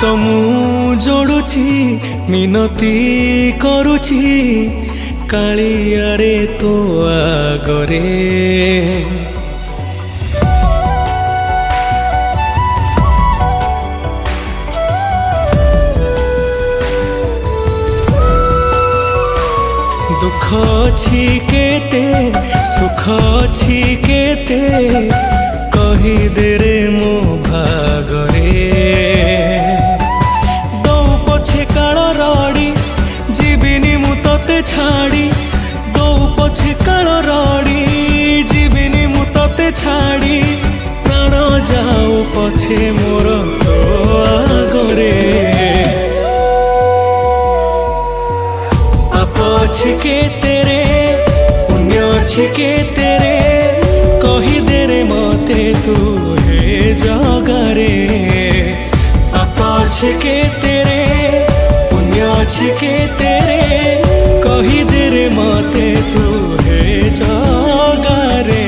तो मु जोड़ुची मिनती करुची कालिया रे तो आगरे दुख छी केते सुख छी केते कही दे रे मो भागरे दौ पछे काल रड़ी जीविनी मु तते छाड़ी दौ पछे काल रड़ी जीविनी मु तते छाड़ी प्राण जाऊ पछे मोर तो आगरे के तेरे पुण्य के तेरे कही दे रे मते तू हे जगरे पाप के तेरे पुण्य के तेरे कही दे रे मते तू हे जगरे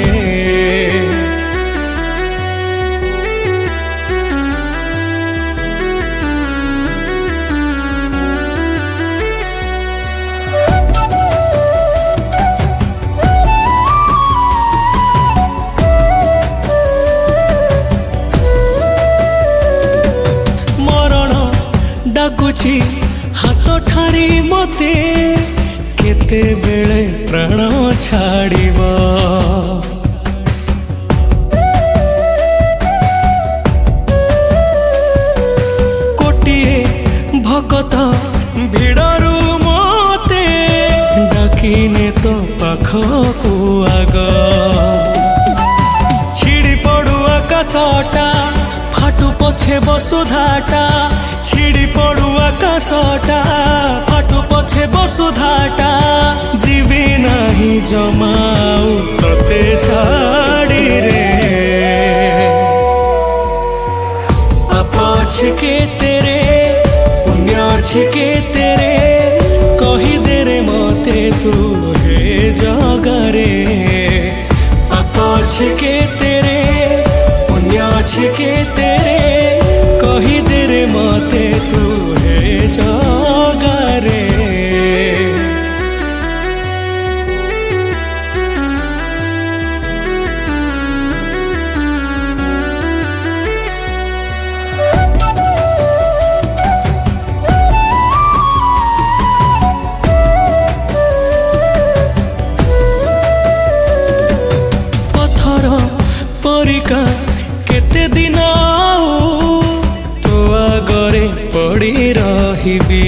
डाकुची हाथ ठारी मते केते बेले प्राण छाड़िबा कोटिए भगत भिड़रू मते डाकिने तो पाखकू आग छिड़ी पड़ू आकाशटा फाटू पछे वसुधाटा छिड़ी पड़ू आकाशटा फाटू पछे वसुधाटा जीवी नहीं जमाऊ तते छाड़ी रे पाप के तेरे पुण्य के तेरे कही दे रे मते तू हे जगरे पाप के तेरे पुण्य के तेरे कही दे रे मते तू हे जगरे पत्थर परिका केते दिन तो आगरे पड़ी रहिबी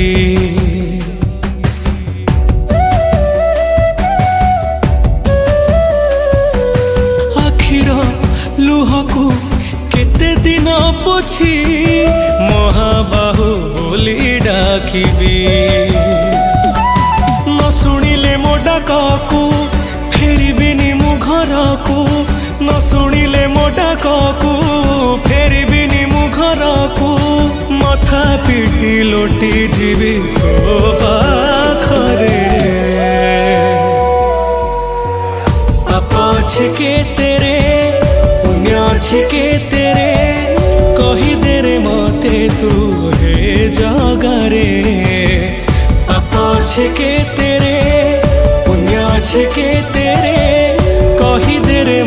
आखिर लुहकू केते दिन पोछी महाबाहु बोली डाकिबी न शुणिले मो डाकू फेरिबिनी मु घरकू न शुणिले मो डाकू फेरिबिनी मु घरकू मथा पिटी लोटी जीवी तो पाखरे पाप के तेरे पुण्य के तेरे कही दे रे मते तू हे जगरे पाप के तेरे पुण्य के तेरे कही दे रे